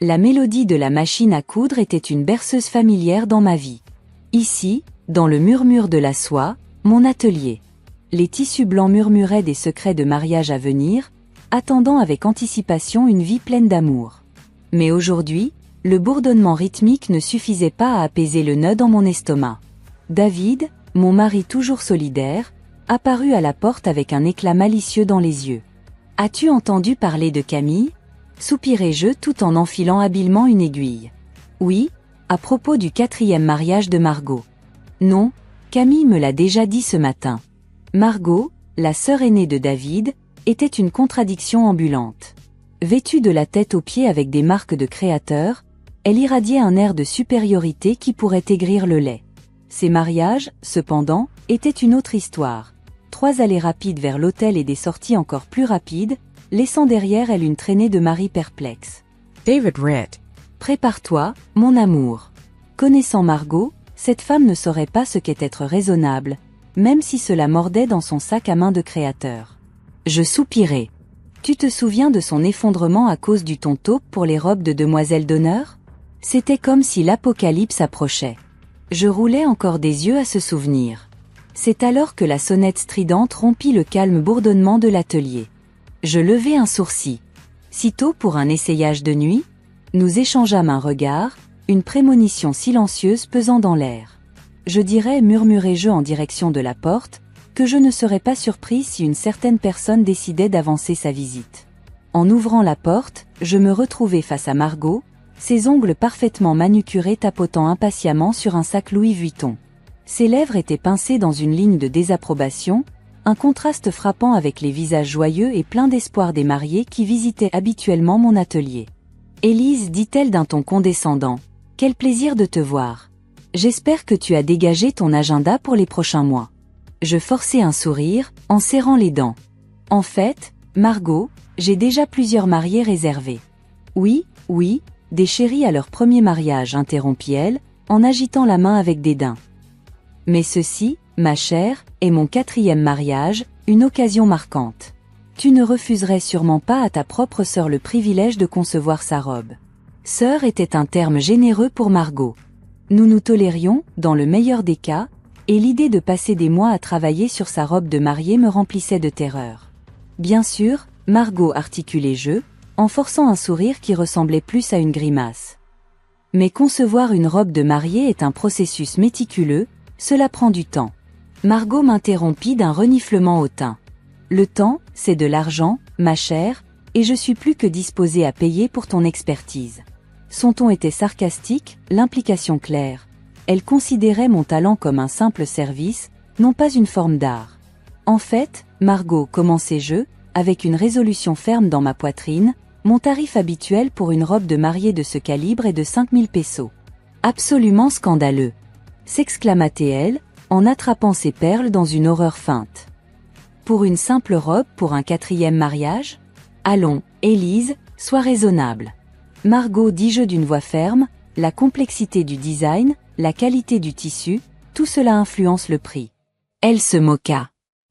La mélodie de la machine à coudre était une berceuse familière dans ma vie. Ici, dans le murmure de la soie, mon atelier. Les tissus blancs murmuraient des secrets de mariage à venir, attendant avec anticipation une vie pleine d'amour. Mais aujourd'hui, le bourdonnement rythmique ne suffisait pas à apaiser le nœud dans mon estomac. David, mon mari toujours solidaire, apparut à la porte avec un éclat malicieux dans les yeux. « As-tu entendu parler de Camille ?» soupirai-je tout en enfilant habilement une aiguille. « Oui, à propos du 4e mariage de Margot. »« Non, Camille me l'a déjà dit ce matin. » Margot, la sœur aînée de David, était une contradiction ambulante. Vêtue de la tête aux pieds avec des marques de créateur, elle irradiait un air de supériorité qui pourrait aigrir le lait. Ses mariages, cependant, étaient une autre histoire. 3 allées rapides vers l'hôtel et des sorties encore plus rapides, laissant derrière elle une traînée de maris perplexes. David Ritt. Prépare-toi, mon amour. Connaissant Margot, cette femme ne saurait pas ce qu'est être raisonnable, même si cela mordait dans son sac à main de créateur. Je soupirai. Tu te souviens de son effondrement à cause du ton taupe pour les robes de demoiselle d'honneur? C'était comme si l'apocalypse approchait. Je roulais encore des yeux à ce souvenir. C'est alors que la sonnette stridente rompit le calme bourdonnement de l'atelier. Je levai un sourcil. Sitôt pour un essayage de nuit, nous échangeâmes un regard, une prémonition silencieuse pesant dans l'air. Je dirais, murmurai-je en direction de la porte, que je ne serais pas surpris si une certaine personne décidait d'avancer sa visite. En ouvrant la porte, je me retrouvai face à Margot, ses ongles parfaitement manucurés tapotant impatiemment sur un sac Louis Vuitton. Ses lèvres étaient pincées dans une ligne de désapprobation, un contraste frappant avec les visages joyeux et pleins d'espoir des mariés qui visitaient habituellement mon atelier. « Élise, dit-elle d'un ton condescendant, quel plaisir de te voir. J'espère que tu as dégagé ton agenda pour les prochains mois. » Je forçai un sourire, en serrant les dents. « En fait, Margot, j'ai déjà plusieurs mariés réservés. »« Oui, oui, des chéris à leur premier mariage, interrompit-elle, en agitant la main avec dédain. Mais ceci, ma chère, est mon 4e mariage, une occasion marquante. Tu ne refuserais sûrement pas à ta propre sœur le privilège de concevoir sa robe. » Sœur était un terme généreux pour Margot. Nous nous tolérions, dans le meilleur des cas, et l'idée de passer des mois à travailler sur sa robe de mariée me remplissait de terreur. Bien sûr, Margot, articulai-je, en forçant un sourire qui ressemblait plus à une grimace. Mais concevoir une robe de mariée est un processus méticuleux, cela prend du temps. Margot m'interrompit d'un reniflement hautain. Le temps, c'est de l'argent, ma chère, et je suis plus que disposée à payer pour ton expertise. Son ton était sarcastique, l'implication claire. Elle considérait mon talent comme un simple service, non pas une forme d'art. En fait, Margot, commençai-je, avec une résolution ferme dans ma poitrine, mon tarif habituel pour une robe de mariée de ce calibre est de 5000 pesos. Absolument scandaleux, s'exclama-t-elle, en attrapant ses perles dans une horreur feinte. Pour une simple robe pour un 4e mariage? Allons, Élise, sois raisonnable. Margot, dis-je d'une voix ferme, la complexité du design, la qualité du tissu, tout cela influence le prix. Elle se moqua.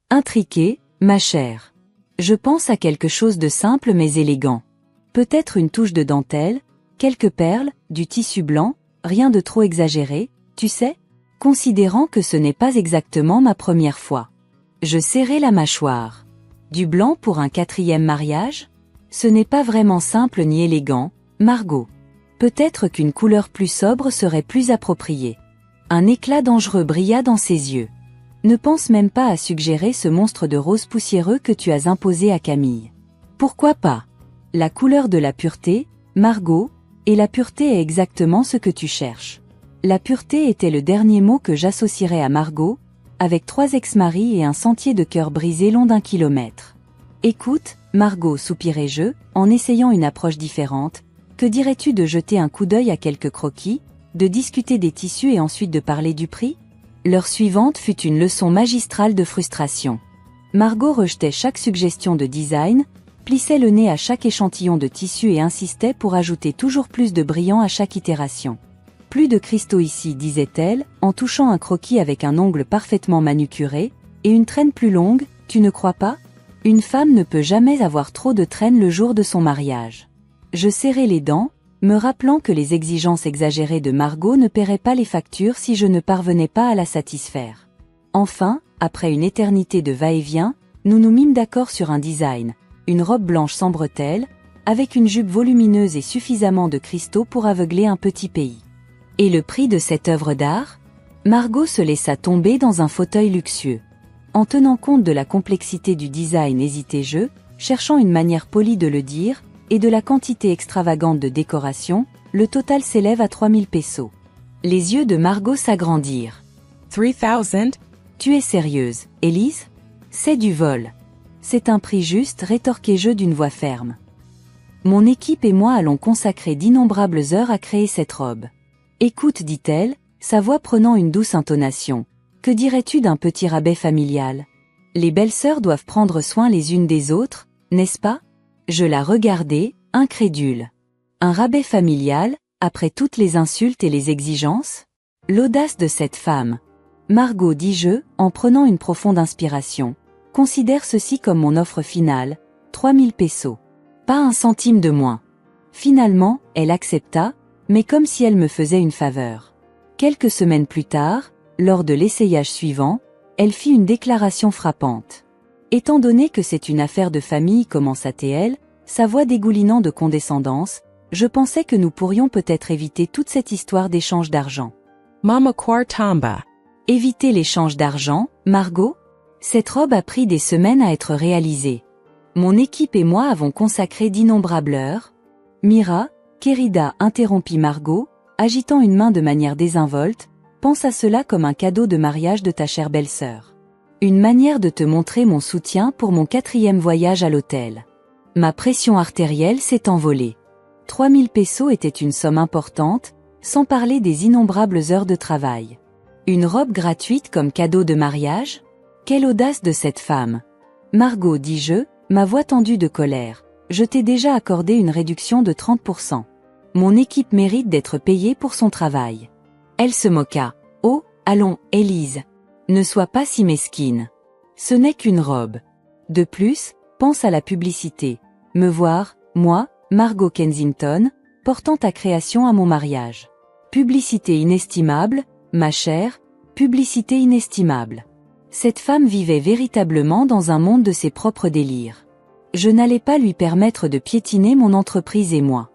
Intriquée, ma chère. Je pense à quelque chose de simple mais élégant. Peut-être une touche de dentelle, quelques perles, du tissu blanc, rien de trop exagéré, tu sais, considérant que ce n'est pas exactement ma première fois. Je serrai la mâchoire. Du blanc pour un 4e mariage? Ce n'est pas vraiment simple ni élégant, Margot. Peut-être qu'une couleur plus sobre serait plus appropriée. Un éclat dangereux brilla dans ses yeux. Ne pense même pas à suggérer ce monstre de rose poussiéreux que tu as imposé à Camille. Pourquoi pas? La couleur de la pureté, Margot, et la pureté est exactement ce que tu cherches. La pureté était le dernier mot que j'associerais à Margot, avec 3 ex-maris et un sentier de cœur brisé long d'1 kilomètre. Écoute, Margot, soupirai-je, en essayant une approche différente, que dirais-tu de jeter un coup d'œil à quelques croquis, de discuter des tissus et ensuite de parler du prix? L'heure suivante fut une leçon magistrale de frustration. Margot rejetait chaque suggestion de design, plissait le nez à chaque échantillon de tissu et insistait pour ajouter toujours plus de brillant à chaque itération. Plus de cristaux ici, disait-elle, en touchant un croquis avec un ongle parfaitement manucuré, et une traîne plus longue, tu ne crois pas? Une femme ne peut jamais avoir trop de traîne le jour de son mariage. Je serrai les dents, me rappelant que les exigences exagérées de Margot ne paieraient pas les factures si je ne parvenais pas à la satisfaire. Enfin, après une éternité de va-et-vient, nous nous mîmes d'accord sur un design, une robe blanche sans bretelles, avec une jupe volumineuse et suffisamment de cristaux pour aveugler un petit pays. Et le prix de cette œuvre d'art? Margot se laissa tomber dans un fauteuil luxueux. En tenant compte de la complexité du design, hésitai-je, cherchant une manière polie de le dire, et de la quantité extravagante de décoration, le total s'élève à 3000 pesos. Les yeux de Margot s'agrandirent. 3,000? Tu es sérieuse, Élise? C'est du vol. C'est un prix juste, rétorquai-je d'une voix ferme. Mon équipe et moi allons consacrer d'innombrables heures à créer cette robe. Écoute, dit-elle, sa voix prenant une douce intonation. Que dirais-tu d'un petit rabais familial? Les belles-sœurs doivent prendre soin les unes des autres, n'est-ce pas? Je la regardai, incrédule. Un rabais familial, après toutes les insultes et les exigences? L'audace de cette femme. Margot, dis-je, en prenant une profonde inspiration. Considère ceci comme mon offre finale, 3000 pesos. Pas un centime de moins. Finalement, elle accepta, mais comme si elle me faisait une faveur. Quelques semaines plus tard, lors de l'essayage suivant, elle fit une déclaration frappante. Étant donné que c'est une affaire de famille, commença-t-elle, sa voix dégoulinant de condescendance, je pensais que nous pourrions peut-être éviter toute cette histoire d'échange d'argent. Mama Quartamba. Éviter l'échange d'argent, Margot? Cette robe a pris des semaines à être réalisée. Mon équipe et moi avons consacré d'innombrables heures. Mira, querida, interrompit Margot, agitant une main de manière désinvolte, pense à cela comme un cadeau de mariage de ta chère belle-sœur. Une manière de te montrer mon soutien pour mon 4e voyage à l'hôtel. Ma pression artérielle s'est envolée. 3000 pesos était une somme importante, sans parler des innombrables heures de travail. Une robe gratuite comme cadeau de mariage? Quelle audace de cette femme! Margot, dis-je, ma voix tendue de colère, je t'ai déjà accordé une réduction de 30%. Mon équipe mérite d'être payée pour son travail. Elle se moqua. Oh, allons, Élise. Ne sois pas si mesquine. Ce n'est qu'une robe. De plus, pense à la publicité. Me voir, moi, Margot Kensington, portant ta création à mon mariage. Publicité inestimable, ma chère, publicité inestimable. Cette femme vivait véritablement dans un monde de ses propres délires. Je n'allais pas lui permettre de piétiner mon entreprise et moi.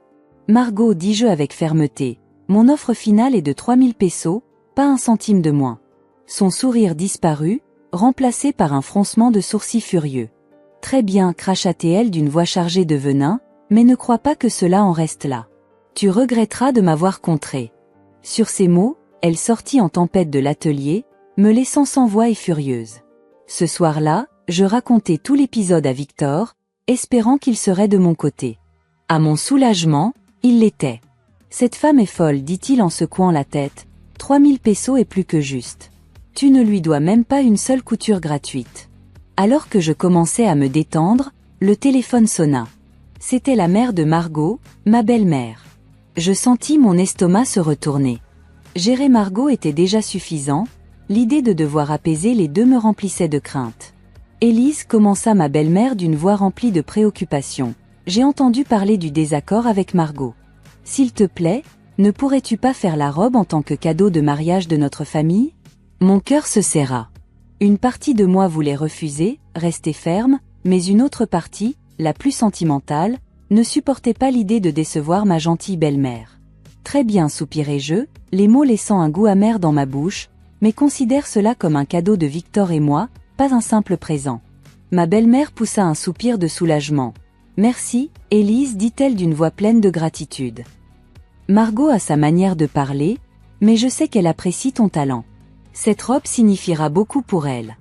Margot, dis-je avec fermeté, mon offre finale est de 3000 pesos, pas un centime de moins. Son sourire disparut, remplacé par un froncement de sourcils furieux. Très bien, cracha-t-elle d'une voix chargée de venin, mais ne crois pas que cela en reste là. Tu regretteras de m'avoir contré. Sur ces mots, elle sortit en tempête de l'atelier, me laissant sans voix et furieuse. Ce soir-là, je racontai tout l'épisode à Victor, espérant qu'il serait de mon côté. À mon soulagement, il l'était. Cette femme est folle, dit-il en secouant la tête. 3000 pesos est plus que juste. Tu ne lui dois même pas une seule couture gratuite. Alors que je commençais à me détendre, le téléphone sonna. C'était la mère de Margot, ma belle-mère. Je sentis mon estomac se retourner. Gérer Margot était déjà suffisant, l'idée de devoir apaiser les deux me remplissait de crainte. Élise, commença ma belle-mère d'une voix remplie de préoccupation. J'ai entendu parler du désaccord avec Margot. S'il te plaît, ne pourrais-tu pas faire la robe en tant que cadeau de mariage de notre famille? Mon cœur se serra. Une partie de moi voulait refuser, rester ferme, mais une autre partie, la plus sentimentale, ne supportait pas l'idée de décevoir ma gentille belle-mère. Très bien, soupirai-je, les mots laissant un goût amer dans ma bouche, mais considère cela comme un cadeau de Victor et moi, pas un simple présent. Ma belle-mère poussa un soupir de soulagement. Merci, Élise, dit-elle d'une voix pleine de gratitude. Margot a sa manière de parler, mais je sais qu'elle apprécie ton talent. Cette robe signifiera beaucoup pour elle.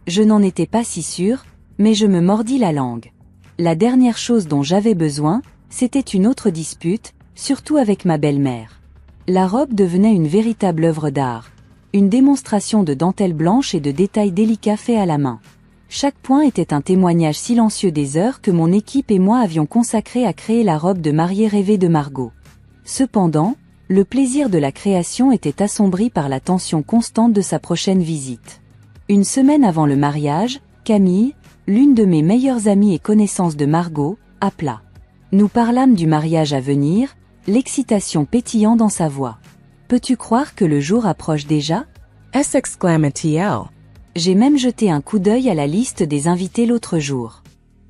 Je n'en étais pas si sûre, mais je me mordis la langue. La dernière chose dont j'avais besoin, c'était une autre dispute, surtout avec ma belle-mère. La robe devenait une véritable œuvre d'art. Une démonstration de dentelle blanche et de détails délicats faits à la main. Chaque point était un témoignage silencieux des heures que mon équipe et moi avions consacrées à créer la robe de mariée rêvée de Margot. Cependant, le plaisir de la création était assombri par la tension constante de sa prochaine visite. Une semaine avant le mariage, Camille, l'une de mes meilleures amies et connaissances de Margot, appela. Nous parlâmes du mariage à venir, l'excitation pétillant dans sa voix. Peux-tu croire que le jour approche déjà? S'! J'ai même jeté un coup d'œil à la liste des invités l'autre jour.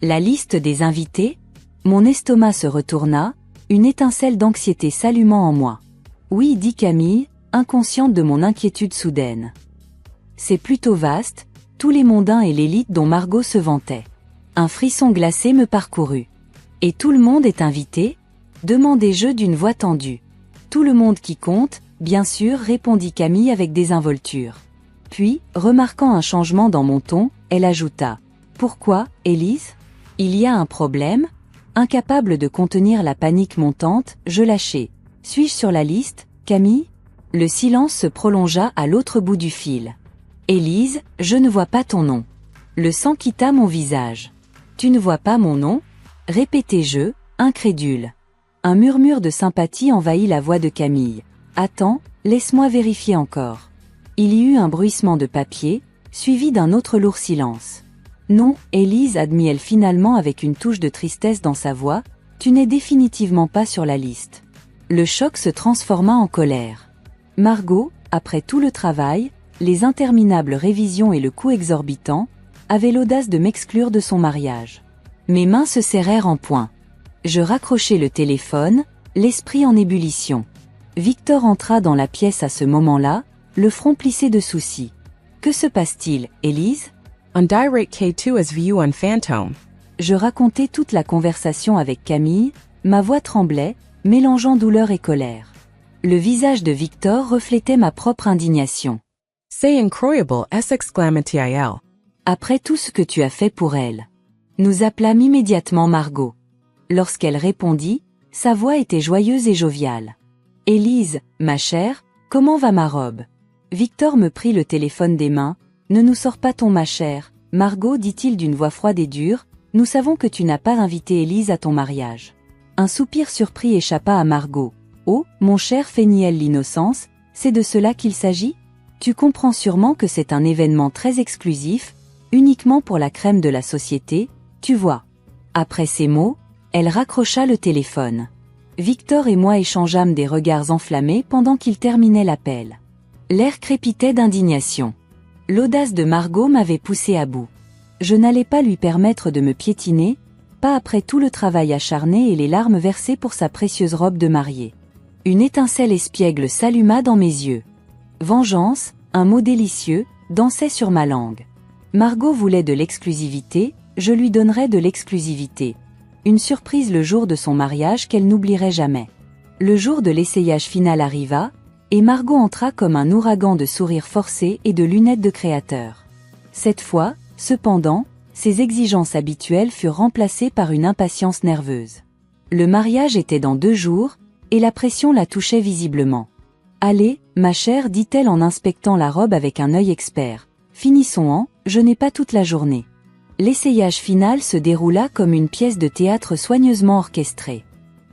La liste des invités? Mon estomac se retourna, une étincelle d'anxiété s'allumant en moi. Oui, dit Camille, inconsciente de mon inquiétude soudaine. C'est plutôt vaste, tous les mondains et l'élite dont Margot se vantait. Un frisson glacé me parcourut. Et tout le monde est invité? Demandai-je d'une voix tendue. Tout le monde qui compte, bien sûr, répondit Camille avec désinvolture. Puis, remarquant un changement dans mon ton, elle ajouta. Pourquoi, Élise? Il y a un problème? Incapable de contenir la panique montante, je lâchai. Suis-je sur la liste, Camille? Le silence se prolongea à l'autre bout du fil. Élise, je ne vois pas ton nom. Le sang quitta mon visage. Tu ne vois pas mon nom? Répétai-je, incrédule. Un murmure de sympathie envahit la voix de Camille. Attends, laisse-moi vérifier encore. Il y eut un bruissement de papier, suivi d'un autre lourd silence. Non, Élise, admit-elle finalement avec une touche de tristesse dans sa voix, tu n'es définitivement pas sur la liste. Le choc se transforma en colère. Margot, après tout le travail, les interminables révisions et le coût exorbitant, avait l'audace de m'exclure de son mariage. Mes mains se serrèrent en poing. Je raccrochai le téléphone, l'esprit en ébullition. Victor entra dans la pièce à ce moment-là, le front plissé de soucis. Que se passe-t-il, Élise? On direct K2 as view on Phantom. Je racontai toute la conversation avec Camille, ma voix tremblait, mélangeant douleur et colère. Le visage de Victor reflétait ma propre indignation. C'est incroyable! S'! Après tout ce que tu as fait pour elle. Nous appelâmes immédiatement Margot. Lorsqu'elle répondit, sa voix était joyeuse et joviale. Élise, ma chère, comment va ma robe? Victor me prit le téléphone des mains. Ne nous sors pas ton ma chère, Margot, dit-il d'une voix froide et dure, nous savons que tu n'as pas invité Élise à ton mariage. Un soupir surpris échappa à Margot. Oh, mon cher, feignit-elle l'innocence, c'est de cela qu'il s'agit? Tu comprends sûrement que c'est un événement très exclusif, uniquement pour la crème de la société, tu vois. Après ces mots, elle raccrocha le téléphone. Victor et moi échangeâmes des regards enflammés pendant qu'il terminait l'appel. L'air crépitait d'indignation. L'audace de Margot m'avait poussé à bout. Je n'allais pas lui permettre de me piétiner, pas après tout le travail acharné et les larmes versées pour sa précieuse robe de mariée. Une étincelle espiègle s'alluma dans mes yeux. Vengeance, un mot délicieux, dansait sur ma langue. Margot voulait de l'exclusivité, je lui donnerais de l'exclusivité. Une surprise le jour de son mariage qu'elle n'oublierait jamais. Le jour de l'essayage final arriva, et Margot entra comme un ouragan de sourires forcés et de lunettes de créateur. Cette fois, cependant, ses exigences habituelles furent remplacées par une impatience nerveuse. Le mariage était dans 2 jours, et la pression la touchait visiblement. « Allez, ma chère, dit-elle en inspectant la robe avec un œil expert. Finissons-en, je n'ai pas toute la journée. » L'essayage final se déroula comme une pièce de théâtre soigneusement orchestrée.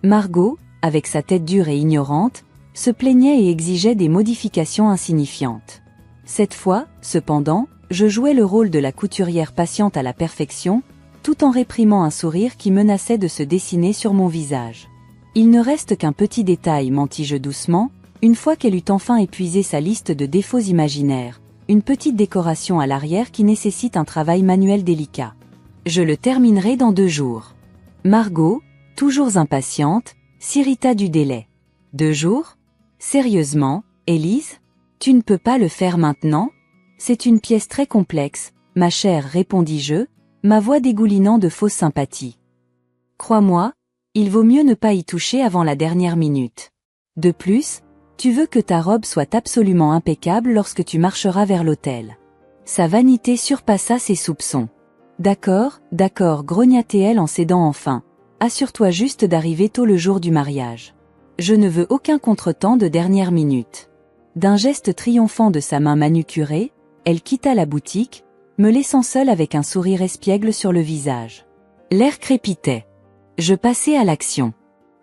Margot, avec sa tête dure et ignorante, se plaignait et exigeait des modifications insignifiantes. Cette fois, cependant, je jouais le rôle de la couturière patiente à la perfection, tout en réprimant un sourire qui menaçait de se dessiner sur mon visage. Il ne reste qu'un petit détail, mentis-je doucement, une fois qu'elle eut enfin épuisé sa liste de défauts imaginaires, une petite décoration à l'arrière qui nécessite un travail manuel délicat. Je le terminerai dans 2 jours. Margot, toujours impatiente, s'irrita du délai. 2 jours? Sérieusement, Élise? Tu ne peux pas le faire maintenant? C'est une pièce très complexe, ma chère, répondis-je, ma voix dégoulinant de fausse sympathie. Crois-moi, il vaut mieux ne pas y toucher avant la dernière minute. De plus, tu veux que ta robe soit absolument impeccable lorsque tu marcheras vers l'autel. Sa vanité surpassa ses soupçons. D'accord, grogna-t-elle en cédant enfin. Assure-toi juste d'arriver tôt le jour du mariage. Je ne veux aucun contretemps de dernière minute. D'un geste triomphant de sa main manucurée, elle quitta la boutique, me laissant seule avec un sourire espiègle sur le visage. L'air crépitait. Je passai à l'action.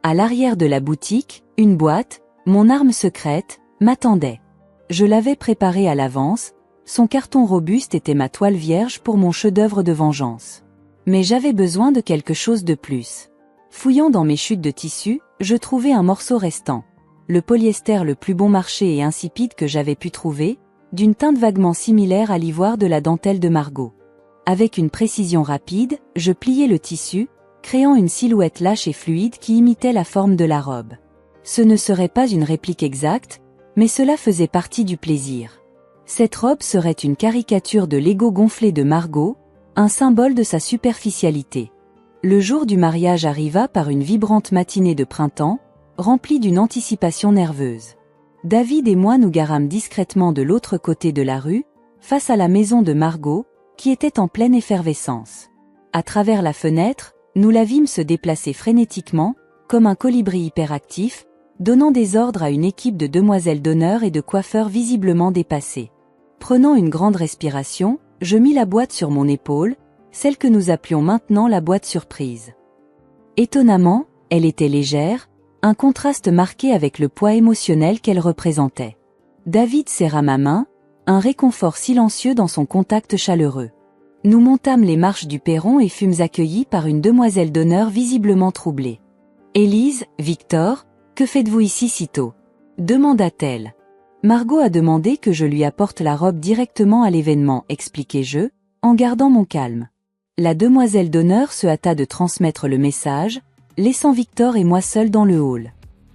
À l'arrière de la boutique, une boîte, mon arme secrète, m'attendait. Je l'avais préparée à l'avance, son carton robuste était ma toile vierge pour mon chef-d'œuvre de vengeance. Mais j'avais besoin de quelque chose de plus. Fouillant dans mes chutes de tissu, je trouvai un morceau restant. Le polyester le plus bon marché et insipide que j'avais pu trouver, d'une teinte vaguement similaire à l'ivoire de la dentelle de Margot. Avec une précision rapide, je pliai le tissu, créant une silhouette lâche et fluide qui imitait la forme de la robe. Ce ne serait pas une réplique exacte, mais cela faisait partie du plaisir. Cette robe serait une caricature de l'ego gonflé de Margot, un symbole de sa superficialité. Le jour du mariage arriva par une vibrante matinée de printemps, remplie d'une anticipation nerveuse. David et moi nous garâmes discrètement de l'autre côté de la rue, face à la maison de Margot, qui était en pleine effervescence. À travers la fenêtre, nous la vîmes se déplacer frénétiquement, comme un colibri hyperactif, donnant des ordres à une équipe de demoiselles d'honneur et de coiffeurs visiblement dépassés. Prenant une grande respiration, je mis la boîte sur mon épaule, celle que nous appelions maintenant la boîte surprise. Étonnamment, elle était légère, un contraste marqué avec le poids émotionnel qu'elle représentait. David serra ma main, un réconfort silencieux dans son contact chaleureux. Nous montâmes les marches du perron et fûmes accueillis par une demoiselle d'honneur visiblement troublée. « Élise, Victor, que faites-vous ici si tôt ?» demanda-t-elle. Margot a demandé que je lui apporte la robe directement à l'événement, expliquai-je, en gardant mon calme. La demoiselle d'honneur se hâta de transmettre le message, laissant Victor et moi seuls dans le hall.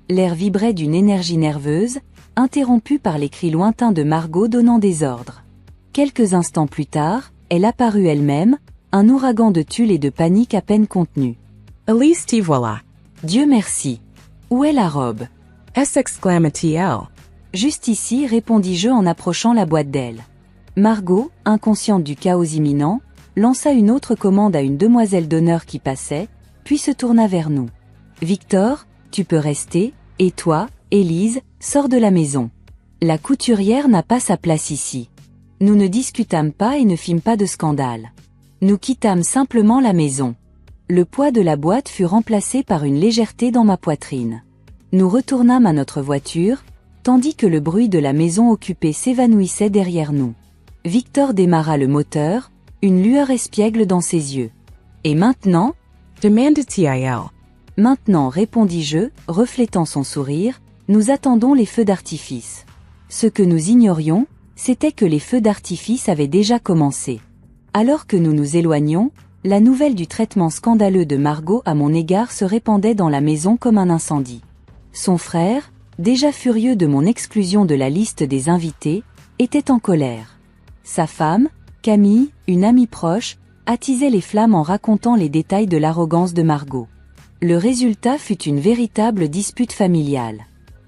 L'air vibrait d'une énergie nerveuse, interrompue par les cris lointains de Margot donnant des ordres. Quelques instants plus tard, elle apparut elle-même, un ouragan de tulle et de panique à peine contenu. « Elise t'y voilà. Dieu merci. Où est la robe ?» S'exclama-t-elle. Juste ici, répondis-je en approchant la boîte d'elle. Margot, inconsciente du chaos imminent, lança une autre commande à une demoiselle d'honneur qui passait, puis se tourna vers nous. « Victor, tu peux rester, et toi, Élise, sors de la maison. La couturière n'a pas sa place ici. » Nous ne discutâmes pas et ne fîmes pas de scandale. Nous quittâmes simplement la maison. Le poids de la boîte fut remplacé par une légèreté dans ma poitrine. Nous retournâmes à notre voiture, tandis que le bruit de la maison occupée s'évanouissait derrière nous. Victor démarra le moteur, une lueur espiègle dans ses yeux. « Et maintenant ?» demanda-t-il. « Maintenant, répondis-je, reflétant son sourire, nous attendons les feux d'artifice. » Ce que nous ignorions, c'était que les feux d'artifice avaient déjà commencé. Alors que nous nous éloignions, la nouvelle du traitement scandaleux de Margot à mon égard se répandait dans la maison comme un incendie. Son frère, déjà furieux de mon exclusion de la liste des invités, était en colère. Sa femme, Camille, une amie proche, attisait les flammes en racontant les détails de l'arrogance de Margot. Le résultat fut une véritable dispute familiale.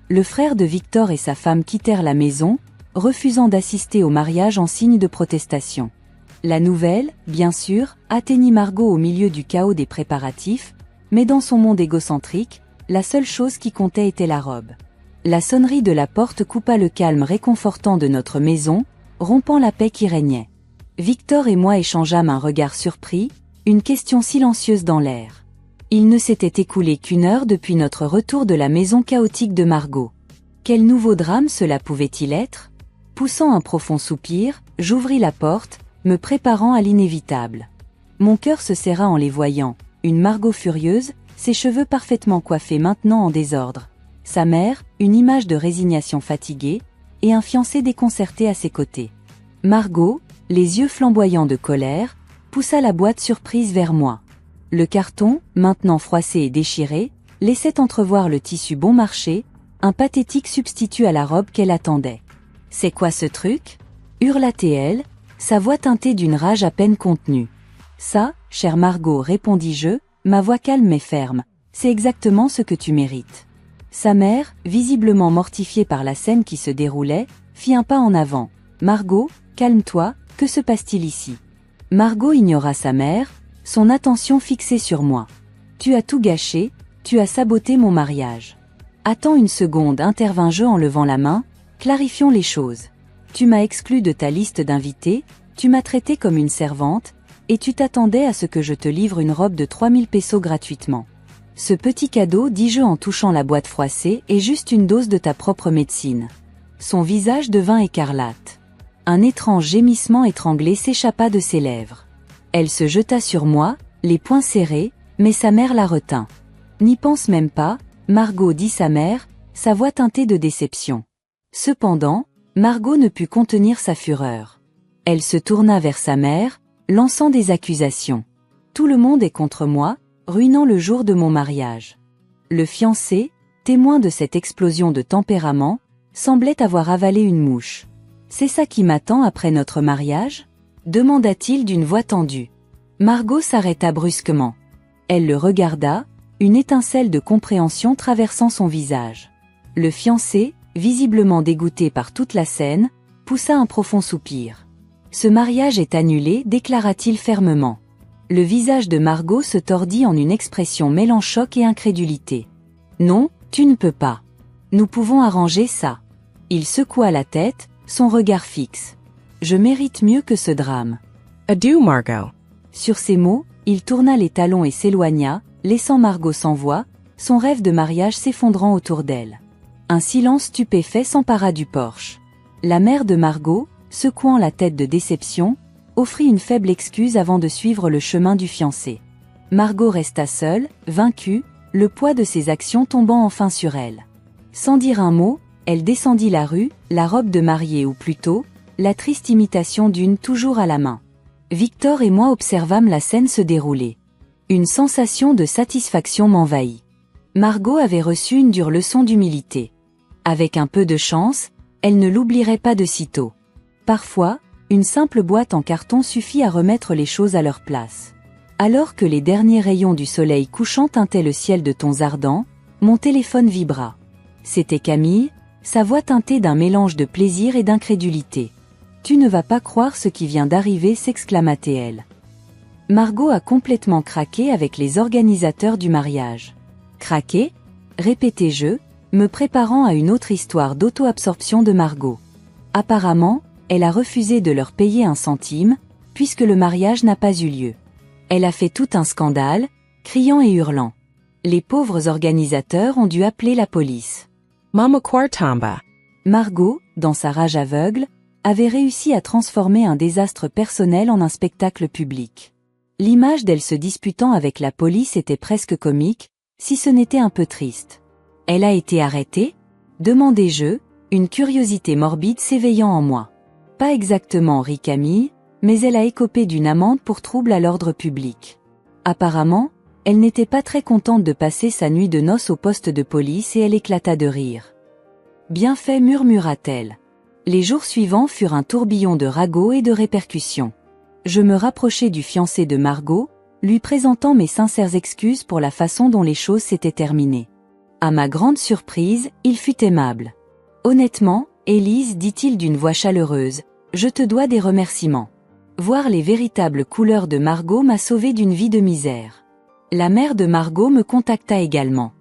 Le frère de Victor et sa femme quittèrent la maison, refusant d'assister au mariage en signe de protestation. La nouvelle, bien sûr, atteignit Margot au milieu du chaos des préparatifs, mais dans son monde égocentrique, la seule chose qui comptait était la robe. La sonnerie de la porte coupa le calme réconfortant de notre maison, rompant la paix qui régnait. Victor et moi échangeâmes un regard surpris, une question silencieuse dans l'air. Il ne s'était écoulé qu'une heure depuis notre retour de la maison chaotique de Margot. Quel nouveau drame cela pouvait-il être ? Poussant un profond soupir, j'ouvris la porte, me préparant à l'inévitable. Mon cœur se serra en les voyant, une Margot furieuse, ses cheveux parfaitement coiffés maintenant en désordre. Sa mère, une image de résignation fatiguée, et un fiancé déconcerté à ses côtés. Margot, les yeux flamboyants de colère, poussa la boîte surprise vers moi. Le carton, maintenant froissé et déchiré, laissait entrevoir le tissu bon marché, un pathétique substitut à la robe qu'elle attendait. « C'est quoi ce truc ?» hurla-t-elle, sa voix teintée d'une rage à peine contenue. « Ça, chère Margot, répondis-je, ma voix calme mais ferme, c'est exactement ce que tu mérites. » Sa mère, visiblement mortifiée par la scène qui se déroulait, fit un pas en avant. « Margot, calme-toi, que se passe-t-il ici ?» Margot ignora sa mère, son attention fixée sur moi. « Tu as tout gâché, tu as saboté mon mariage. »« Attends une seconde, intervins-je en levant la main, clarifions les choses. Tu m'as exclu de ta liste d'invités, tu m'as traité comme une servante, et tu t'attendais à ce que je te livre une robe de 3000 pesos gratuitement. Ce petit cadeau, dis-je en touchant la boîte froissée, est juste une dose de ta propre médecine. » Son visage devint écarlate. Un étrange gémissement étranglé s'échappa de ses lèvres. Elle se jeta sur moi, les poings serrés, mais sa mère la retint. N'y pense même pas, Margot, dit sa mère, sa voix teintée de déception. Cependant, Margot ne put contenir sa fureur. Elle se tourna vers sa mère, lançant des accusations. Tout le monde est contre moi, ruinant le jour de mon mariage. Le fiancé, témoin de cette explosion de tempérament, semblait avoir avalé une mouche. C'est ça qui m'attend après notre mariage ? Demanda-t-il d'une voix tendue. Margot s'arrêta brusquement. Elle le regarda, une étincelle de compréhension traversant son visage. Le fiancé, visiblement dégoûté par toute la scène, poussa un profond soupir. « Ce mariage est annulé », déclara-t-il fermement. Le visage de Margot se tordit en une expression mêlant choc et incrédulité. « Non, tu ne peux pas. Nous pouvons arranger ça. » Il secoua la tête, son regard fixe. « Je mérite mieux que ce drame. » Adieu, Margot. Sur ces mots, il tourna les talons et s'éloigna, laissant Margot sans voix, son rêve de mariage s'effondrant autour d'elle. Un silence stupéfait s'empara du porche. La mère de Margot, secouant la tête de déception, offrit une faible excuse avant de suivre le chemin du fiancé. Margot resta seule, vaincue, le poids de ses actions tombant enfin sur elle. Sans dire un mot, elle descendit la rue, la robe de mariée ou plutôt, la triste imitation d'une toujours à la main. Victor et moi observâmes la scène se dérouler. Une sensation de satisfaction m'envahit. Margot avait reçu une dure leçon d'humilité. Avec un peu de chance, elle ne l'oublierait pas de sitôt. Parfois, une simple boîte en carton suffit à remettre les choses à leur place. Alors que les derniers rayons du soleil couchant teintaient le ciel de tons ardents, mon téléphone vibra. C'était Camille, sa voix teintée d'un mélange de plaisir et d'incrédulité. « Tu ne vas pas croire ce qui vient d'arriver » s'exclama-t-elle. Margot a complètement craqué avec les organisateurs du mariage. « Craqué ?» répétai-je, me préparant à une autre histoire d'auto-absorption de Margot. Apparemment, elle a refusé de leur payer un centime, puisque le mariage n'a pas eu lieu. Elle a fait tout un scandale, criant et hurlant. Les pauvres organisateurs ont dû appeler la police. Mama Quartamba. Margot, dans sa rage aveugle, avait réussi à transformer un désastre personnel en un spectacle public. L'image d'elle se disputant avec la police était presque comique, si ce n'était un peu triste. « Elle a été arrêtée ?» demandai-je, une curiosité morbide s'éveillant en moi. « Pas exactement » rit Camille, mais elle a écopé d'une amende pour trouble à l'ordre public. Apparemment, elle n'était pas très contente de passer sa nuit de noces au poste de police et elle éclata de rire. « Bien fait » murmura-t-elle. Les jours suivants furent un tourbillon de ragots et de répercussions. Je me rapprochai du fiancé de Margot, lui présentant mes sincères excuses pour la façon dont les choses s'étaient terminées. À ma grande surprise, il fut aimable. « Honnêtement, Élise, dit-il d'une voix chaleureuse, je te dois des remerciements. Voir les véritables couleurs de Margot m'a sauvé d'une vie de misère. » La mère de Margot me contacta également.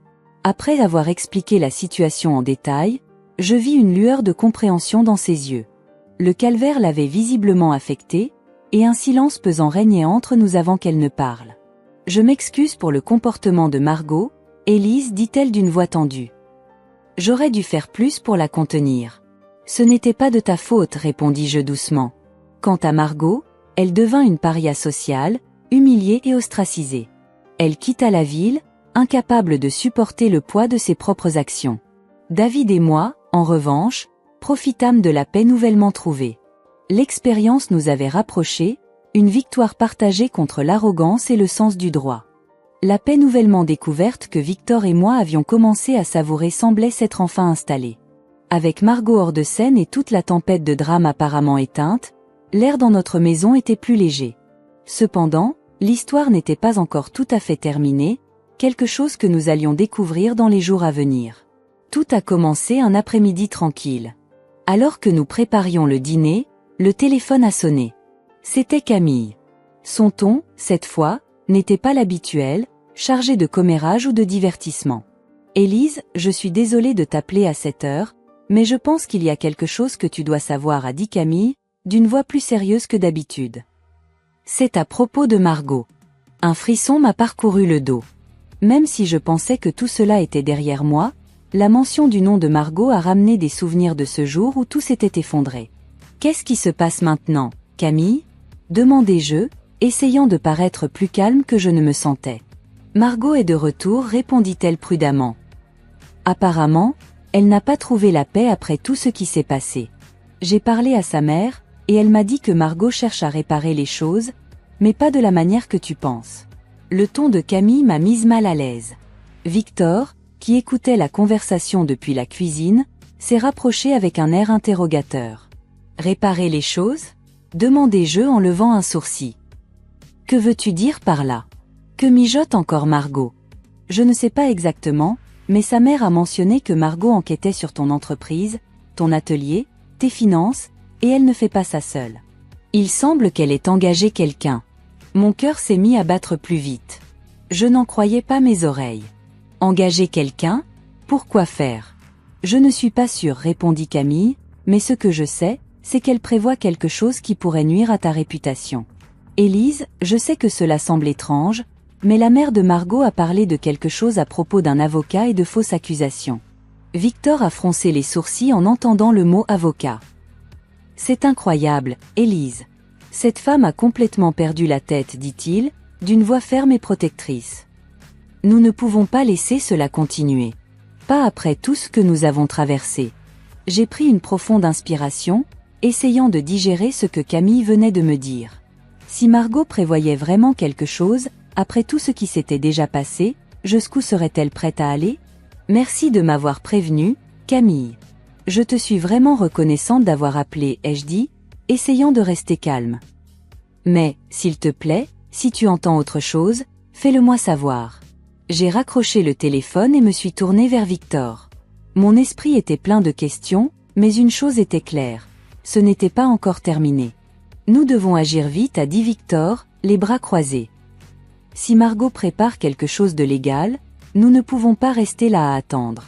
Après avoir expliqué la situation en détail, je vis une lueur de compréhension dans ses yeux. Le calvaire l'avait visiblement affectée, et un silence pesant régnait entre nous avant qu'elle ne parle. « Je m'excuse pour le comportement de Margot, Élise, dit-elle d'une voix tendue. J'aurais dû faire plus pour la contenir. Ce n'était pas de ta faute, répondis-je doucement. Quant à Margot, elle devint une paria sociale, humiliée et ostracisée. Elle quitta la ville, incapable de supporter le poids de ses propres actions. David et moi, en revanche, profitâmes de la paix nouvellement trouvée. L'expérience nous avait rapprochés, une victoire partagée contre l'arrogance et le sens du droit. La paix nouvellement découverte que Victor et moi avions commencé à savourer semblait s'être enfin installée. Avec Margot hors de scène et toute la tempête de drame apparemment éteinte, l'air dans notre maison était plus léger. Cependant, l'histoire n'était pas encore tout à fait terminée, quelque chose que nous allions découvrir dans les jours à venir. Tout a commencé un après-midi tranquille. Alors que nous préparions le dîner, le téléphone a sonné. C'était Camille. Son ton, cette fois, n'était pas l'habituel, chargé de commérage ou de divertissement. « Élise, je suis désolée de t'appeler à cette heure, mais je pense qu'il y a quelque chose que tu dois savoir » a dit Camille, d'une voix plus sérieuse que d'habitude. C'est à propos de Margot. Un frisson m'a parcouru le dos. Même si je pensais que tout cela était derrière moi, la mention du nom de Margot a ramené des souvenirs de ce jour où tout s'était effondré. « Qu'est-ce qui se passe maintenant, Camille ?» demandai-je, essayant de paraître plus calme que je ne me sentais. Margot est de retour, répondit-elle prudemment. Apparemment, elle n'a pas trouvé la paix après tout ce qui s'est passé. J'ai parlé à sa mère, et elle m'a dit que Margot cherche à réparer les choses, mais pas de la manière que tu penses. Le ton de Camille m'a mise mal à l'aise. Victor, qui écoutait la conversation depuis la cuisine, s'est rapproché avec un air interrogateur. Réparer les choses ? Demandai-je en levant un sourcil. Que veux-tu dire par là ? Que mijote encore Margot ? Je ne sais pas exactement, mais sa mère a mentionné que Margot enquêtait sur ton entreprise, ton atelier, tes finances, et elle ne fait pas ça seule. Il semble qu'elle ait engagé quelqu'un. Mon cœur s'est mis à battre plus vite. Je n'en croyais pas mes oreilles. Engager quelqu'un ? Pourquoi faire ? Je ne suis pas sûre, répondit Camille, mais ce que je sais, c'est qu'elle prévoit quelque chose qui pourrait nuire à ta réputation. Élise, je sais que cela semble étrange, mais la mère de Margot a parlé de quelque chose à propos d'un avocat et de fausses accusations. Victor a froncé les sourcils en entendant le mot avocat. C'est incroyable, Élise. Cette femme a complètement perdu la tête, dit-il, d'une voix ferme et protectrice. Nous ne pouvons pas laisser cela continuer. Pas après tout ce que nous avons traversé. J'ai pris une profonde inspiration, essayant de digérer ce que Camille venait de me dire. Si Margot prévoyait vraiment quelque chose, après tout ce qui s'était déjà passé, jusqu'où serait-elle prête à aller ? Merci de m'avoir prévenu, Camille. Je te suis vraiment reconnaissante d'avoir appelé, ai-je dit, essayant de rester calme. Mais, s'il te plaît, si tu entends autre chose, fais-le-moi savoir. J'ai raccroché le téléphone et me suis tournée vers Victor. Mon esprit était plein de questions, mais une chose était claire. Ce n'était pas encore terminé. Nous devons agir vite, a dit Victor, les bras croisés. Si Margot prépare quelque chose de légal, nous ne pouvons pas rester là à attendre.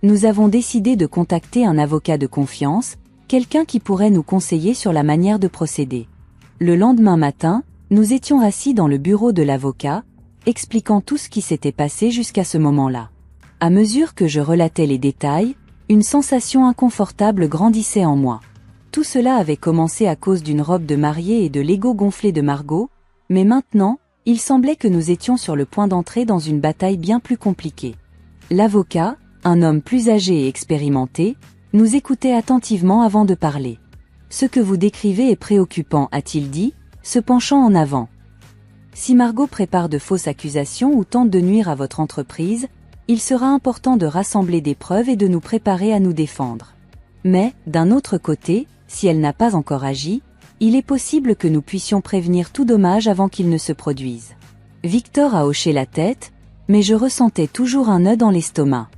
Nous avons décidé de contacter un avocat de confiance, quelqu'un qui pourrait nous conseiller sur la manière de procéder. Le lendemain matin, nous étions assis dans le bureau de l'avocat, expliquant tout ce qui s'était passé jusqu'à ce moment-là. À mesure que je relatais les détails, une sensation inconfortable grandissait en moi. Tout cela avait commencé à cause d'une robe de mariée et de l'ego gonflé de Margot, mais maintenant, il semblait que nous étions sur le point d'entrer dans une bataille bien plus compliquée. L'avocat, un homme plus âgé et expérimenté, nous écoutait attentivement avant de parler. « Ce que vous décrivez est préoccupant, a-t-il dit, se penchant en avant. Si Margot prépare de fausses accusations ou tente de nuire à votre entreprise, il sera important de rassembler des preuves et de nous préparer à nous défendre. Mais, d'un autre côté, si elle n'a pas encore agi, il est possible que nous puissions prévenir tout dommage avant qu'il ne se produise. » Victor a hoché la tête, mais je ressentais toujours un nœud dans l'estomac.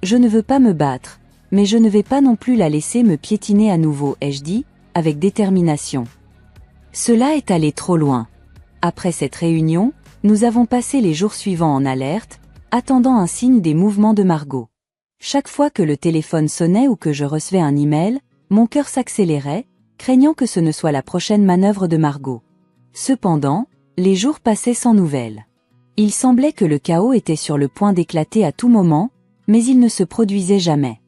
Je ne veux pas me battre, mais je ne vais pas non plus la laisser me piétiner à nouveau, ai-je dit, avec détermination. Cela est allé trop loin. Après cette réunion, nous avons passé les jours suivants en alerte, attendant un signe des mouvements de Margot. Chaque fois que le téléphone sonnait ou que je recevais un email, mon cœur s'accélérait, craignant que ce ne soit la prochaine manœuvre de Margot. Cependant, les jours passaient sans nouvelles. Il semblait que le chaos était sur le point d'éclater à tout moment, mais il ne se produisait jamais.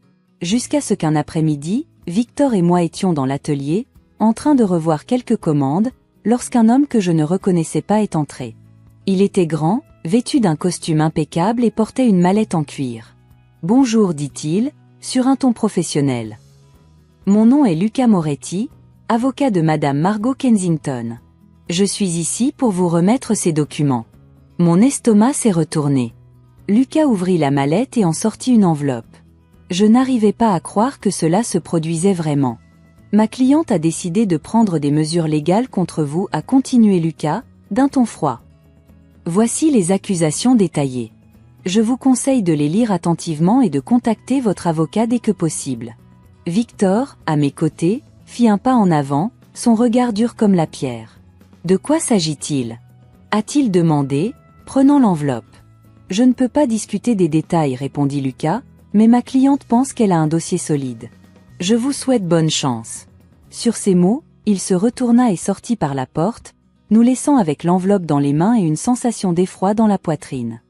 Jusqu'à ce qu'un après-midi, Victor et moi étions dans l'atelier, en train de revoir quelques commandes, lorsqu'un homme que je ne reconnaissais pas est entré. Il était grand, vêtu d'un costume impeccable et portait une mallette en cuir. « Bonjour, dit-il, sur un ton professionnel. Mon nom est Luca Moretti, avocat de Madame Margot Kensington. Je suis ici pour vous remettre ces documents. » Mon estomac s'est retourné. Luca ouvrit la mallette et en sortit une enveloppe. Je n'arrivais pas à croire que cela se produisait vraiment. « Ma cliente a décidé de prendre des mesures légales contre vous, a continué Luca, d'un ton froid. Voici les accusations détaillées. Je vous conseille de les lire attentivement et de contacter votre avocat dès que possible. » Victor, à mes côtés, fit un pas en avant, son regard dur comme la pierre. « De quoi s'agit-il ? » a-t-il demandé, prenant l'enveloppe. « Je ne peux pas discuter des détails, répondit Luca, mais ma cliente pense qu'elle a un dossier solide. Je vous souhaite bonne chance. » Sur ces mots, il se retourna et sortit par la porte, nous laissant avec l'enveloppe dans les mains et une sensation d'effroi dans la poitrine.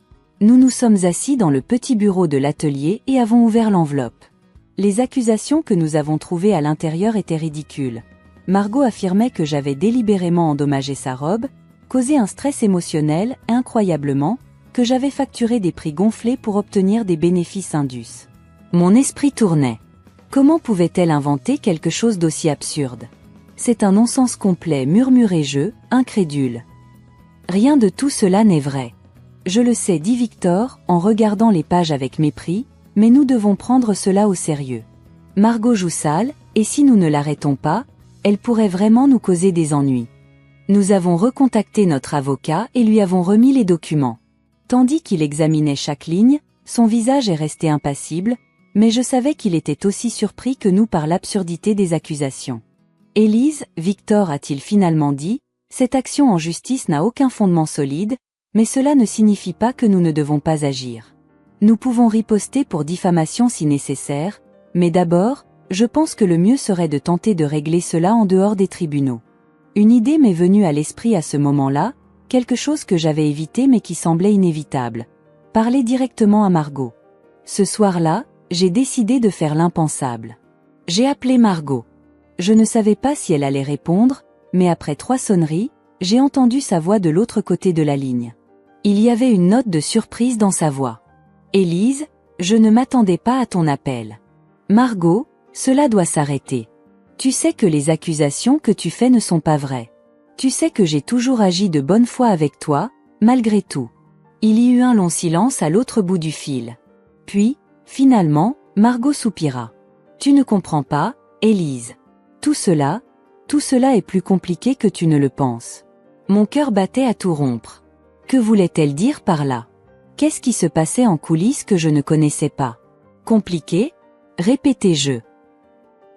Nous nous sommes assis dans le petit bureau de l'atelier et avons ouvert l'enveloppe. Les accusations que nous avons trouvées à l'intérieur étaient ridicules. Margot affirmait que j'avais délibérément endommagé sa robe, causé un stress émotionnel, incroyablement, que j'avais facturé des prix gonflés pour obtenir des bénéfices indus. Mon esprit tournait. Comment pouvait-elle inventer quelque chose d'aussi absurde? C'est un non-sens complet, murmurai-je, incrédule. Rien de tout cela n'est vrai. Je le sais, dit Victor, en regardant les pages avec mépris, mais nous devons prendre cela au sérieux. Margot joue sale, et si nous ne l'arrêtons pas, elle pourrait vraiment nous causer des ennuis. Nous avons recontacté notre avocat et lui avons remis les documents. Tandis qu'il examinait chaque ligne, son visage est resté impassible, mais je savais qu'il était aussi surpris que nous par l'absurdité des accusations. Élise, Victor a-t-il finalement dit, cette action en justice n'a aucun fondement solide, mais cela ne signifie pas que nous ne devons pas agir. Nous pouvons riposter pour diffamation si nécessaire, mais d'abord, je pense que le mieux serait de tenter de régler cela en dehors des tribunaux. Une idée m'est venue à l'esprit à ce moment-là, quelque chose que j'avais évité mais qui semblait inévitable. Parler directement à Margot. Ce soir-là, j'ai décidé de faire l'impensable. J'ai appelé Margot. Je ne savais pas si elle allait répondre, mais après 3 sonneries, j'ai entendu sa voix de l'autre côté de la ligne. Il y avait une note de surprise dans sa voix. « Élise, je ne m'attendais pas à ton appel. Margot, cela doit s'arrêter. Tu sais que les accusations que tu fais ne sont pas vraies. Tu sais que j'ai toujours agi de bonne foi avec toi, malgré tout. » Il y eut un long silence à l'autre bout du fil. Puis, finalement, Margot soupira. « Tu ne comprends pas, Élise. Tout cela est plus compliqué que tu ne le penses. » Mon cœur battait à tout rompre. Que voulait-elle dire par là? Qu'est-ce qui se passait en coulisses que je ne connaissais pas? Compliqué? Répétai-je.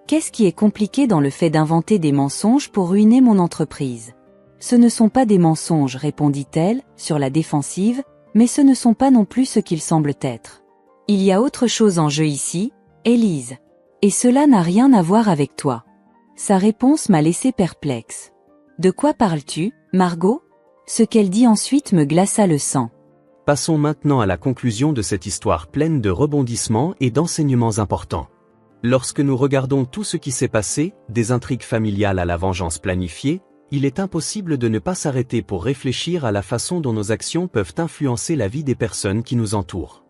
Qu'est-ce qui est compliqué dans le fait d'inventer des mensonges pour ruiner mon entreprise? Ce ne sont pas des mensonges, répondit-elle, sur la défensive, mais ce ne sont pas non plus ce qu'ils semblent être. Il y a autre chose en jeu ici, Élise. Et cela n'a rien à voir avec toi. Sa réponse m'a laissé perplexe. De quoi parles-tu, Margot? Ce qu'elle dit ensuite me glaça le sang. Passons maintenant à la conclusion de cette histoire pleine de rebondissements et d'enseignements importants. Lorsque nous regardons tout ce qui s'est passé, des intrigues familiales à la vengeance planifiée, il est impossible de ne pas s'arrêter pour réfléchir à la façon dont nos actions peuvent influencer la vie des personnes qui nous entourent.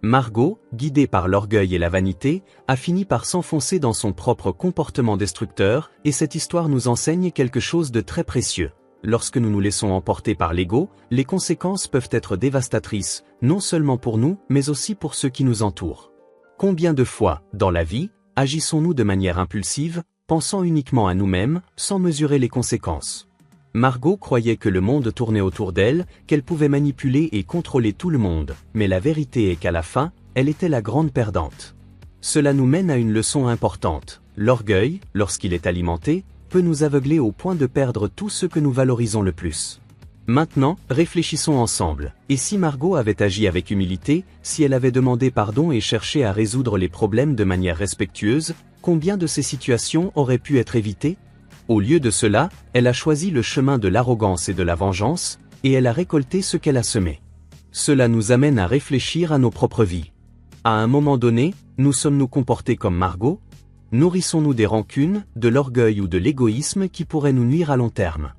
Margot, guidée par l'orgueil et la vanité, a fini par s'enfoncer dans son propre comportement destructeur, et cette histoire nous enseigne quelque chose de très précieux. Lorsque nous nous laissons emporter par l'ego, les conséquences peuvent être dévastatrices, non seulement pour nous, mais aussi pour ceux qui nous entourent. Combien de fois, dans la vie, agissons-nous de manière impulsive, pensant uniquement à nous-mêmes, sans mesurer les conséquences? Margot croyait que le monde tournait autour d'elle, qu'elle pouvait manipuler et contrôler tout le monde, mais la vérité est qu'à la fin, elle était la grande perdante. Cela nous mène à une leçon importante. L'orgueil, lorsqu'il est alimenté, peut nous aveugler au point de perdre tout ce que nous valorisons le plus. Maintenant, réfléchissons ensemble. Et si Margot avait agi avec humilité, si elle avait demandé pardon et cherché à résoudre les problèmes de manière respectueuse, combien de ces situations auraient pu être évitées? Au lieu de cela, elle a choisi le chemin de l'arrogance et de la vengeance, et elle a récolté ce qu'elle a semé. Cela nous amène à réfléchir à nos propres vies. À un moment donné, nous sommes-nous comportés comme Margot? Nourrissons-nous des rancunes, de l'orgueil ou de l'égoïsme qui pourraient nous nuire à long terme?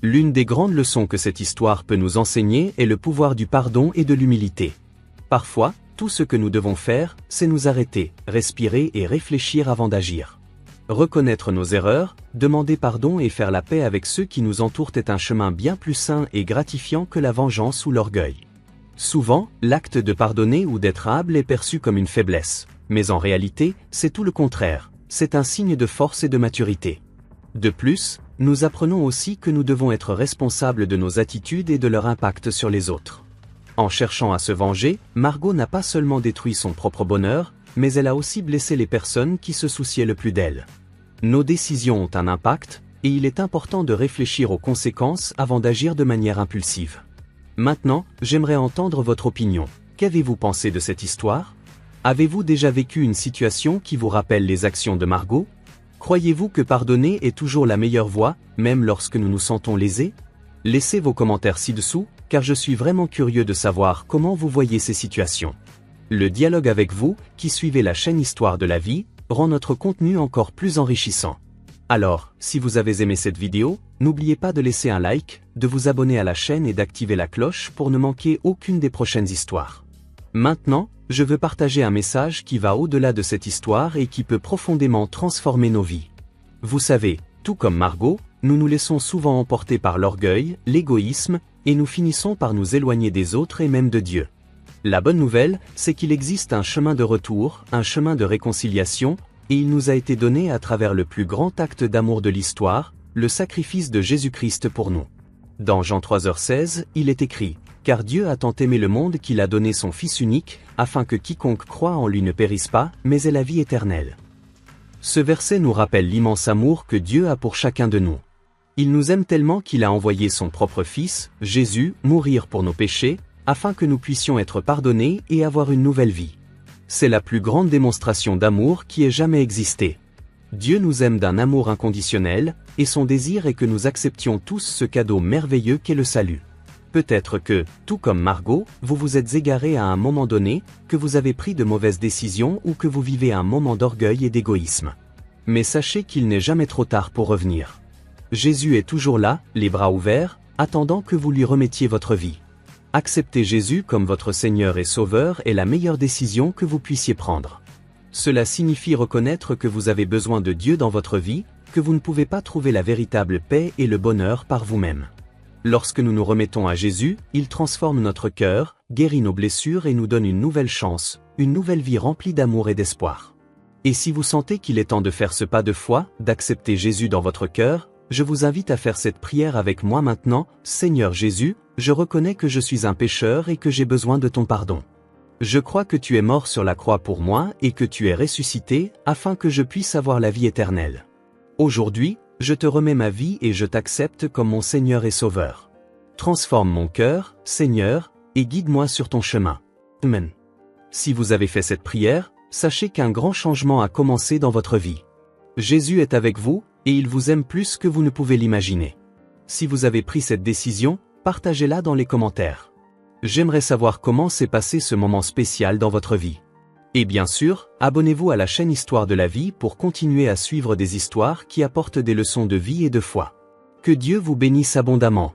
L'une des grandes leçons que cette histoire peut nous enseigner est le pouvoir du pardon et de l'humilité. Parfois, tout ce que nous devons faire, c'est nous arrêter, respirer et réfléchir avant d'agir. Reconnaître nos erreurs, demander pardon et faire la paix avec ceux qui nous entourent est un chemin bien plus sain et gratifiant que la vengeance ou l'orgueil. Souvent, l'acte de pardonner ou d'être humble est perçu comme une faiblesse, mais en réalité, c'est tout le contraire. C'est un signe de force et de maturité. De plus, nous apprenons aussi que nous devons être responsables de nos attitudes et de leur impact sur les autres. En cherchant à se venger, Margot n'a pas seulement détruit son propre bonheur, mais elle a aussi blessé les personnes qui se souciaient le plus d'elle. Nos décisions ont un impact, et il est important de réfléchir aux conséquences avant d'agir de manière impulsive. Maintenant, j'aimerais entendre votre opinion. Qu'avez-vous pensé de cette histoire? Avez-vous déjà vécu une situation qui vous rappelle les actions de Margot? Croyez-vous que pardonner est toujours la meilleure voie, même lorsque nous nous sentons lésés? Laissez vos commentaires ci-dessous, car je suis vraiment curieux de savoir comment vous voyez ces situations. Le dialogue avec vous, qui suivez la chaîne Histoire de la vie, rend notre contenu encore plus enrichissant. Alors, si vous avez aimé cette vidéo, n'oubliez pas de laisser un like, de vous abonner à la chaîne et d'activer la cloche pour ne manquer aucune des prochaines histoires. Maintenant, je veux partager un message qui va au-delà de cette histoire et qui peut profondément transformer nos vies. Vous savez, tout comme Margot, nous nous laissons souvent emporter par l'orgueil, l'égoïsme, et nous finissons par nous éloigner des autres et même de Dieu. La bonne nouvelle, c'est qu'il existe un chemin de retour, un chemin de réconciliation, et il nous a été donné à travers le plus grand acte d'amour de l'histoire, le sacrifice de Jésus-Christ pour nous. Dans Jean 3h16, il est écrit « Car Dieu a tant aimé le monde qu'il a donné son Fils unique, afin que quiconque croit en lui ne périsse pas, mais ait la vie éternelle. » Ce verset nous rappelle l'immense amour que Dieu a pour chacun de nous. Il nous aime tellement qu'il a envoyé son propre Fils, Jésus, mourir pour nos péchés, afin que nous puissions être pardonnés et avoir une nouvelle vie. C'est la plus grande démonstration d'amour qui ait jamais existé. Dieu nous aime d'un amour inconditionnel, et son désir est que nous acceptions tous ce cadeau merveilleux qu'est le salut. Peut-être que, tout comme Margot, vous vous êtes égaré à un moment donné, que vous avez pris de mauvaises décisions ou que vous vivez un moment d'orgueil et d'égoïsme. Mais sachez qu'il n'est jamais trop tard pour revenir. Jésus est toujours là, les bras ouverts, attendant que vous lui remettiez votre vie. Accepter Jésus comme votre Seigneur et Sauveur est la meilleure décision que vous puissiez prendre. Cela signifie reconnaître que vous avez besoin de Dieu dans votre vie, que vous ne pouvez pas trouver la véritable paix et le bonheur par vous-même. Lorsque nous nous remettons à Jésus, il transforme notre cœur, guérit nos blessures et nous donne une nouvelle chance, une nouvelle vie remplie d'amour et d'espoir. Et si vous sentez qu'il est temps de faire ce pas de foi, d'accepter Jésus dans votre cœur, je vous invite à faire cette prière avec moi maintenant. Seigneur Jésus, je reconnais que je suis un pécheur et que j'ai besoin de ton pardon. Je crois que tu es mort sur la croix pour moi et que tu es ressuscité, afin que je puisse avoir la vie éternelle. Aujourd'hui, je te remets ma vie et je t'accepte comme mon Seigneur et Sauveur. Transforme mon cœur, Seigneur, et guide-moi sur ton chemin. Amen. Si vous avez fait cette prière, sachez qu'un grand changement a commencé dans votre vie. Jésus est avec vous, et il vous aime plus que vous ne pouvez l'imaginer. Si vous avez pris cette décision, partagez-la dans les commentaires. J'aimerais savoir comment s'est passé ce moment spécial dans votre vie. Et bien sûr, abonnez-vous à la chaîne Histoire de la vie pour continuer à suivre des histoires qui apportent des leçons de vie et de foi. Que Dieu vous bénisse abondamment.